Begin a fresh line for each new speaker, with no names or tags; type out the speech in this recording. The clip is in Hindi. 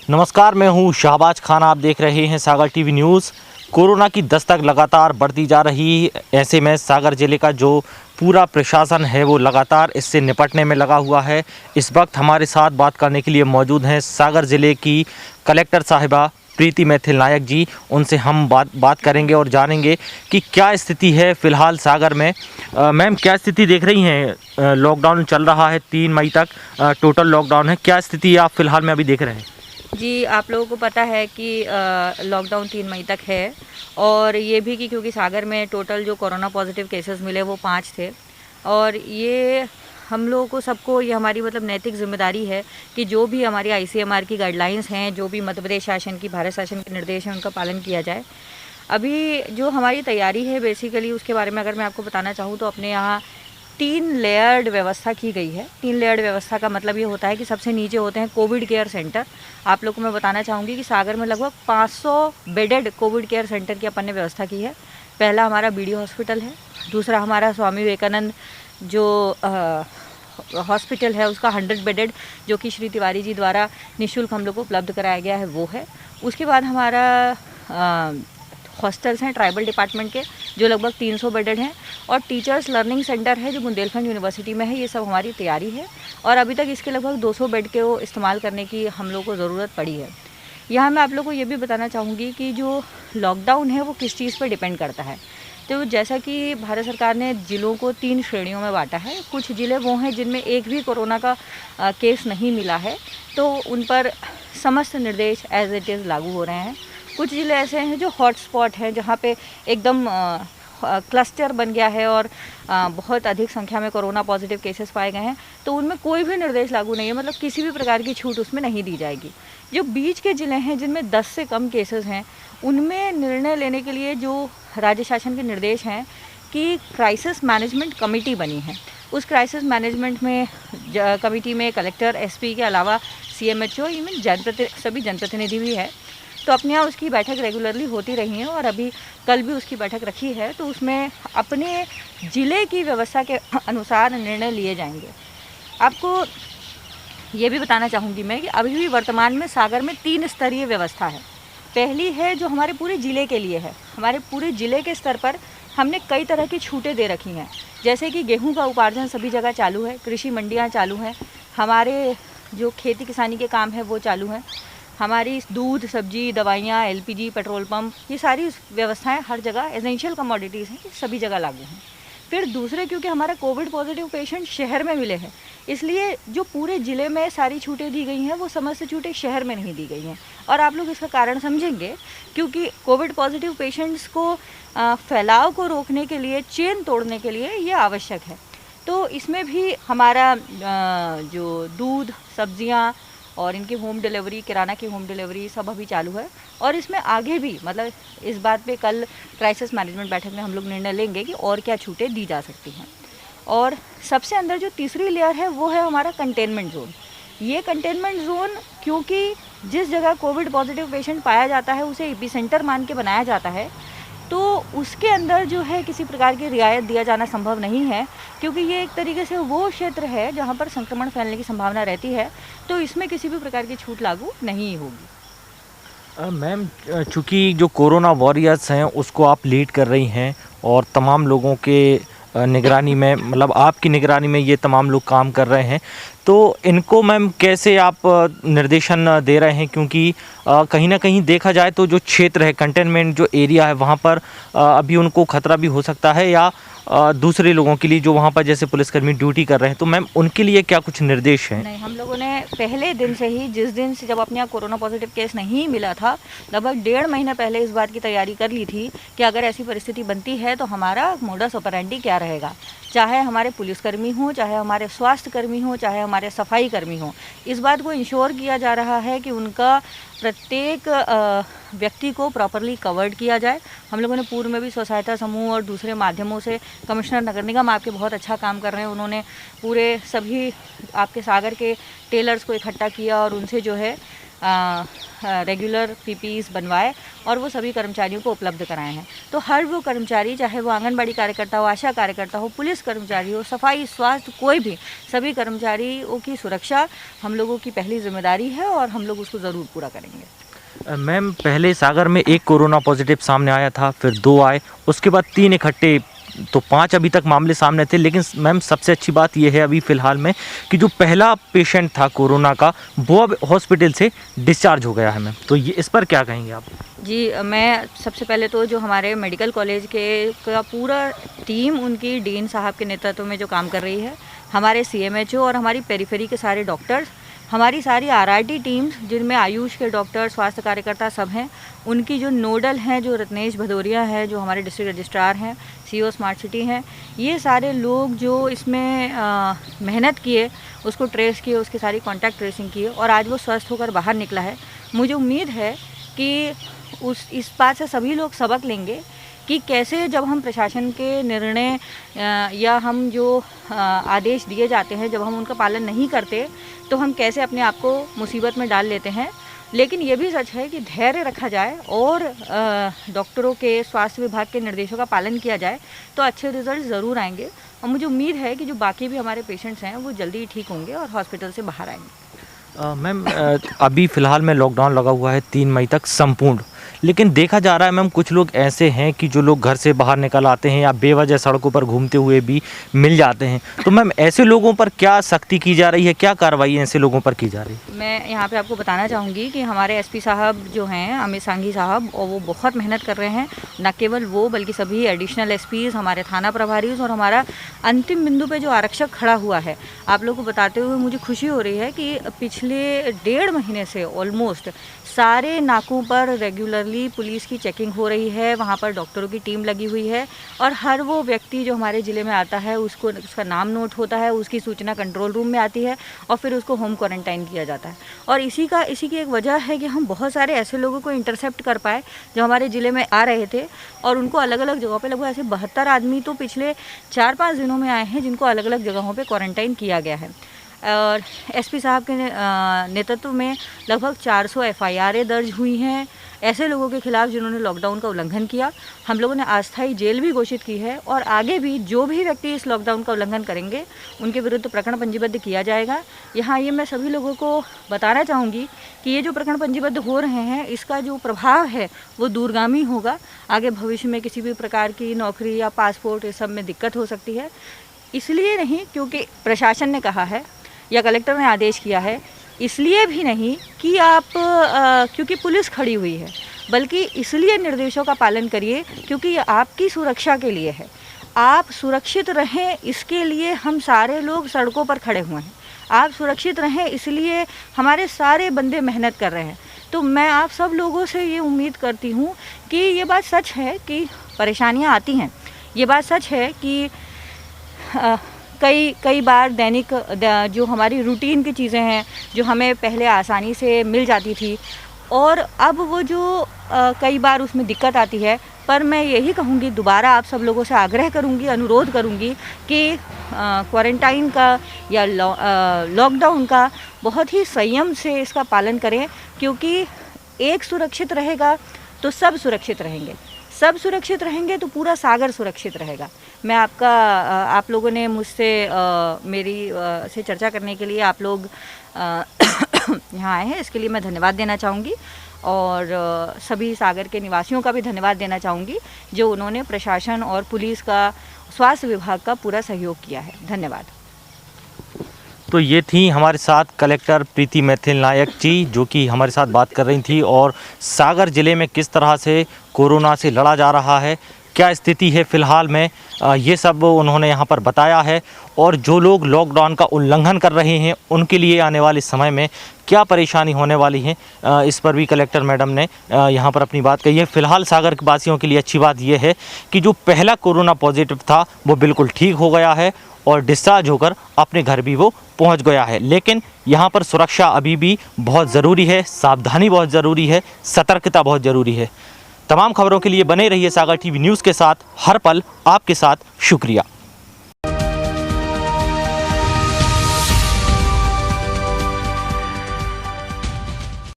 नमस्कार, मैं हूं शाहबाज खान। आप देख रहे हैं सागर टीवी न्यूज़। कोरोना की दस्तक लगातार बढ़ती जा रही, ऐसे में सागर जिले का जो पूरा प्रशासन है वो लगातार इससे निपटने में लगा हुआ है। इस वक्त हमारे साथ बात करने के लिए मौजूद हैं सागर जिले की कलेक्टर साहिबा प्रीति मैथिल नायक जी। उनसे हम बात करेंगे और जानेंगे कि क्या स्थिति है फ़िलहाल सागर में। मैम, क्या स्थिति देख रही हैं? लॉकडाउन चल रहा है 3 मई तक, टोटल लॉकडाउन है। क्या स्थिति आप फ़िलहाल में अभी देख रहे हैं?
जी, आप लोगों को पता है कि लॉकडाउन 3 मई तक है। और ये भी कि क्योंकि सागर में टोटल जो कोरोना पॉजिटिव केसेस मिले वो 5 थे। और ये हम लोगों को सबको ये हमारी नैतिक जिम्मेदारी है कि जो भी हमारी आईसीएमआर की गाइडलाइंस हैं, जो भी मध्य प्रदेश शासन की, भारत शासन के निर्देश हैं, उनका पालन किया जाए। अभी जो हमारी तैयारी है बेसिकली उसके बारे में अगर मैं आपको बताना चाहूँ तो अपने यहाँ 3 लेयर्ड व्यवस्था की गई है। 3 लेयर्ड व्यवस्था का मतलब ये होता है कि सबसे नीचे होते हैं कोविड केयर सेंटर। आप लोग को मैं बताना चाहूँगी कि सागर में लगभग 500 बेडेड कोविड केयर सेंटर की अपन ने व्यवस्था की है। पहला हमारा बीडी हॉस्पिटल है, दूसरा हमारा स्वामी विवेकानंद जो हॉस्पिटल है उसका 100 बेडेड, जो कि श्री तिवारी जी द्वारा निःशुल्क हम लोग को उपलब्ध कराया गया है, वो है। उसके बाद हमारा हॉस्टल्स हैं ट्राइबल डिपार्टमेंट के, जो लगभग 300 बेडेड हैं। और टीचर्स लर्निंग सेंटर है जो बुंदेलखंड यूनिवर्सिटी में है। ये सब हमारी तैयारी है और अभी तक इसके लगभग 200 बेड के वो इस्तेमाल करने की हम लोग को ज़रूरत पड़ी है। यहाँ मैं आप लोग को ये भी बताना चाहूँगी कि जो लॉकडाउन है वो किस चीज़ पर डिपेंड करता है। तो जैसा कि भारत सरकार ने ज़िलों को 3 श्रेणियों में बांटा है। कुछ ज़िले वो हैं जिनमें एक भी कोरोना का केस नहीं मिला है, तो उन पर समस्त निर्देश एज इट इज़ लागू हो रहे हैं। कुछ ज़िले ऐसे हैं जो हॉटस्पॉट हैं, जहाँ पे एकदम क्लस्टर बन गया है और बहुत अधिक संख्या में कोरोना पॉजिटिव केसेस पाए गए हैं, तो उनमें कोई भी निर्देश लागू नहीं है, मतलब किसी भी प्रकार की छूट उसमें नहीं दी जाएगी। जो बीच के ज़िले हैं जिनमें 10 से कम केसेस हैं, उनमें निर्णय लेने के लिए जो राज्य शासन के निर्देश हैं कि क्राइसिस मैनेजमेंट कमेटी बनी है। उस क्राइसिस मैनेजमेंट में कमेटी में कलेक्टर, एसपी के अलावा सीएमएचओ, इवन सभी जनप्रतिनिधि भी है। तो अपने यहाँ उसकी बैठक रेगुलरली होती रही है और अभी कल भी उसकी बैठक रखी है, तो उसमें अपने ज़िले की व्यवस्था के अनुसार निर्णय लिए जाएंगे। आपको ये भी बताना चाहूँगी मैं कि अभी भी वर्तमान में सागर में 3 स्तरीय व्यवस्था है। पहली है जो हमारे पूरे ज़िले के लिए है। हमारे पूरे ज़िले के स्तर पर हमने कई तरह की छूटें दे रखी हैं, जैसे कि गेहूँ का उपार्जन सभी जगह चालू है, कृषि मंडियाँ चालू हैं, हमारे जो खेती किसानी के काम है वो चालू हैं, हमारी दूध, सब्जी, दवाइयाँ, एलपीजी, पेट्रोल पंप, ये सारी व्यवस्थाएं हर जगह एसेंशियल कमोडिटीज़ हैं, ये सभी जगह लागू हैं। फिर दूसरे, क्योंकि हमारा कोविड पॉजिटिव पेशेंट शहर में मिले हैं, इसलिए जो पूरे ज़िले में सारी छूटें दी गई हैं वो समस्त छूटें शहर में नहीं दी गई हैं। और आप लोग इसका कारण समझेंगे, क्योंकि कोविड पॉजिटिव पेशेंट्स को फैलाव को रोकने के लिए, चेन तोड़ने के लिए ये आवश्यक है। तो इसमें भी हमारा जो दूध, सब्जियाँ और इनकी होम डिलीवरी, किराना की होम डिलीवरी सब अभी चालू है। और इसमें आगे भी इस बात पे कल क्राइसिस मैनेजमेंट बैठक में हम लोग निर्णय लेंगे कि और क्या छूटें दी जा सकती हैं। और सबसे अंदर जो तीसरी लेयर है वो है हमारा कंटेनमेंट जोन। ये कंटेनमेंट जोन, क्योंकि जिस जगह कोविड पॉजिटिव पेशेंट पाया जाता है उसे एपिसेंटर मान के बनाया जाता है, तो उसके अंदर जो है किसी प्रकार की रियायत दिया जाना संभव नहीं है, क्योंकि ये एक तरीके से वो क्षेत्र है जहाँ पर संक्रमण फैलने की संभावना रहती है। तो इसमें किसी भी प्रकार की छूट लागू नहीं होगी।
मैम, चूँकि जो कोरोना वॉरियर्स हैं उसको आप लीड कर रही हैं और तमाम लोगों के निगरानी में, मतलब आपकी निगरानी में ये तमाम लोग काम कर रहे हैं, तो इनको मैम कैसे आप निर्देशन दे रहे हैं? क्योंकि कहीं ना कहीं देखा जाए तो जो क्षेत्र है, कंटेनमेंट जो एरिया है, वहाँ पर अभी उनको खतरा भी हो सकता है, या दूसरे लोगों के लिए जो वहाँ पर जैसे पुलिसकर्मी ड्यूटी कर रहे हैं, तो मैम उनके लिए क्या कुछ निर्देश हैं?
नहीं, हम लोगों ने पहले दिन से ही, जिस दिन से जब अपने यहाँ कोरोना पॉजिटिव केस नहीं मिला था, लगभग 1.5 महीने पहले इस बात की तैयारी कर ली थी कि अगर ऐसी परिस्थिति बनती है तो हमारा मोडस ऑपरेंडी क्या रहेगा। चाहे हमारे पुलिसकर्मी हों, चाहे हमारे स्वास्थ्य कर्मी हों, चाहे हमारे सफाई कर्मी हों, इस बात को इंश्योर किया जा रहा है कि उनका प्रत्येक व्यक्ति को प्रॉपरली कवर्ड किया जाए। हम लोगों ने पूर्व में भी स्व सहायता समूह और दूसरे माध्यमों से, कमिश्नर नगर निगम आपके बहुत अच्छा काम कर रहे हैं, उन्होंने पूरे सभी आपके सागर के टेलर्स को इकट्ठा किया और उनसे जो है रेगुलर पीपीईस बनवाए और वो सभी कर्मचारियों को उपलब्ध कराए हैं। तो हर वो कर्मचारी, चाहे वो आंगनबाड़ी कार्यकर्ता हो, आशा कार्यकर्ता हो, पुलिस कर्मचारी हो, सफाई, स्वास्थ्य, कोई भी, सभी कर्मचारियों की सुरक्षा हम लोगों की पहली जिम्मेदारी है और हम लोग उसको ज़रूर पूरा करेंगे।
मैम, पहले सागर में एक कोरोना पॉजिटिव सामने आया था, फिर 2 आए, उसके बाद 3 इकट्ठे, तो 5 अभी तक मामले सामने थे। लेकिन मैम, सबसे अच्छी बात यह है अभी फ़िलहाल में कि जो पहला पेशेंट था कोरोना का, वो अब हॉस्पिटल से डिस्चार्ज हो गया है मैम। तो ये इस पर क्या कहेंगे आप?
जी, मैं सबसे पहले तो जो हमारे मेडिकल कॉलेज के का पूरा टीम, उनकी डीन साहब के नेतृत्व में जो काम कर रही है, हमारे सीएमएचओ और हमारी पेरिफेरी के सारे डॉक्टर्स, हमारी सारी आरआरटी टीम्स जिनमें आयुष के डॉक्टर, स्वास्थ्य कार्यकर्ता सब हैं, उनकी जो नोडल हैं, जो रत्नेश भदौरिया हैं, जो हमारे डिस्ट्रिक्ट रजिस्ट्रार हैं, सीओ स्मार्ट सिटी हैं, ये सारे लोग जो इसमें मेहनत किए, उसको ट्रेस किए, उसकी सारी कॉन्टैक्ट ट्रेसिंग किए और आज वो स्वस्थ होकर बाहर निकला है। मुझे उम्मीद है कि इस बात से सभी लोग सबक लेंगे कि कैसे जब हम प्रशासन के निर्णय या हम जो आदेश दिए जाते हैं, जब हम उनका पालन नहीं करते तो हम कैसे अपने आप को मुसीबत में डाल लेते हैं। लेकिन ये भी सच है कि धैर्य रखा जाए और डॉक्टरों के, स्वास्थ्य विभाग के निर्देशों का पालन किया जाए तो अच्छे रिजल्ट ज़रूर आएंगे। और मुझे उम्मीद है कि जो बाकी भी हमारे पेशेंट्स हैं वो जल्दी ही ठीक होंगे और हॉस्पिटल से बाहर आएंगे।
मैम, अभी फ़िलहाल में लॉकडाउन लगा हुआ है 3 मई तक संपूर्ण, लेकिन देखा जा रहा है मैम कुछ लोग ऐसे हैं कि जो लोग घर से बाहर निकल आते हैं या बेवजह सड़कों पर घूमते हुए भी मिल जाते हैं। तो मैम, ऐसे लोगों पर क्या सख्ती की जा रही है, क्या कार्रवाई ऐसे लोगों पर की जा रही है?
मैं यहाँ पे आपको बताना चाहूँगी कि हमारे एसपी साहब जो हैं, अमित सांघी साहब, और वो बहुत मेहनत कर रहे हैं। न केवल वो बल्कि सभी एडिशनल एसपीज़, हमारे थाना प्रभारी और हमारा अंतिम बिंदु पे जो आरक्षक खड़ा हुआ है। आप लोगों को बताते हुए मुझे खुशी हो रही है कि पिछले 1.5 महीने से ऑलमोस्ट सारे नाकों पर रेगुलरली पुलिस की चेकिंग हो रही है, वहाँ पर डॉक्टरों की टीम लगी हुई है और हर वो व्यक्ति जो हमारे ज़िले में आता है उसका नाम नोट होता है, उसकी सूचना कंट्रोल रूम में आती है और फिर उसको होम क्वारंटाइन किया जाता है। और इसी की एक वजह है कि हम बहुत सारे ऐसे लोगों को इंटरसेप्ट कर पाए जो हमारे ज़िले में आ रहे थे और उनको अलग अलग जगहों पर, लगभग ऐसे 72 आदमी तो पिछले 4-5 दिनों में आए हैं जिनको अलग अलग जगहों पर क्वारंटाइन किया गया है। और एसपी साहब के नेतृत्व में लगभग 400 एफआईआरें दर्ज हुई हैं ऐसे लोगों के खिलाफ जिन्होंने लॉकडाउन का उल्लंघन किया। हम लोगों ने अस्थायी जेल भी घोषित की है और आगे भी जो भी व्यक्ति इस लॉकडाउन का उल्लंघन करेंगे उनके विरुद्ध प्रकरण पंजीबद्ध किया जाएगा। यहाँ ये मैं सभी लोगों को बताना चाहूँगी कि ये जो प्रकरण पंजीबद्ध हो रहे हैं इसका जो प्रभाव है वो दूरगामी होगा। आगे भविष्य में किसी भी प्रकार की नौकरी या पासपोर्ट इस सब में दिक्कत हो सकती है। इसलिए नहीं क्योंकि प्रशासन ने कहा है या कलेक्टर ने आदेश किया है, इसलिए भी नहीं कि आप क्योंकि पुलिस खड़ी हुई है, बल्कि इसलिए निर्देशों का पालन करिए क्योंकि ये आपकी सुरक्षा के लिए है। आप सुरक्षित रहें इसके लिए हम सारे लोग सड़कों पर खड़े हुए हैं। आप सुरक्षित रहें इसलिए हमारे सारे बंदे मेहनत कर रहे हैं। तो मैं आप सब लोगों से ये उम्मीद करती हूँ कि ये बात सच है कि परेशानियाँ आती हैं। ये बात सच है कि कई बार दैनिक जो हमारी रूटीन की चीज़ें हैं जो हमें पहले आसानी से मिल जाती थी और अब वो जो कई बार उसमें दिक्कत आती है। पर मैं यही कहूँगी, दोबारा आप सब लोगों से आग्रह करूँगी, अनुरोध करूँगी कि क्वारंटाइन का या लॉकडाउन का बहुत ही संयम से इसका पालन करें क्योंकि एक सुरक्षित रहेगा तो सब सुरक्षित रहेंगे। सब सुरक्षित रहेंगे तो पूरा सागर सुरक्षित रहेगा। मैं आप लोगों ने मुझसे से चर्चा करने के लिए आप लोग यहाँ आए हैं, इसके लिए मैं धन्यवाद देना चाहूँगी और सभी सागर के निवासियों का भी धन्यवाद देना चाहूँगी जो उन्होंने प्रशासन और पुलिस का, स्वास्थ्य विभाग का पूरा सहयोग किया है। धन्यवाद।
तो ये थी हमारे साथ कलेक्टर प्रीति मैथिल नायक जी जो कि हमारे साथ बात कर रही थी और सागर ज़िले में किस तरह से कोरोना से लड़ा जा रहा है, क्या स्थिति है फ़िलहाल में, ये सब उन्होंने यहाँ पर बताया है। और जो लोग लॉकडाउन का उल्लंघन कर रहे हैं उनके लिए आने वाले समय में क्या परेशानी होने वाली है, इस पर भी कलेक्टर मैडम ने यहाँ पर अपनी बात कही है। फ़िलहाल सागर के वासियों के लिए अच्छी बात यह है कि जो पहला कोरोना पॉजिटिव था वो बिल्कुल ठीक हो गया है और डिस्चार्ज होकर अपने घर भी वो पहुंच गया है। लेकिन यहाँ पर सुरक्षा अभी भी बहुत ज़रूरी है, सावधानी बहुत ज़रूरी है, सतर्कता बहुत ज़रूरी है। तमाम खबरों के लिए बने रहिए सागर टीवी न्यूज़ के साथ, हर पल आपके साथ। शुक्रिया।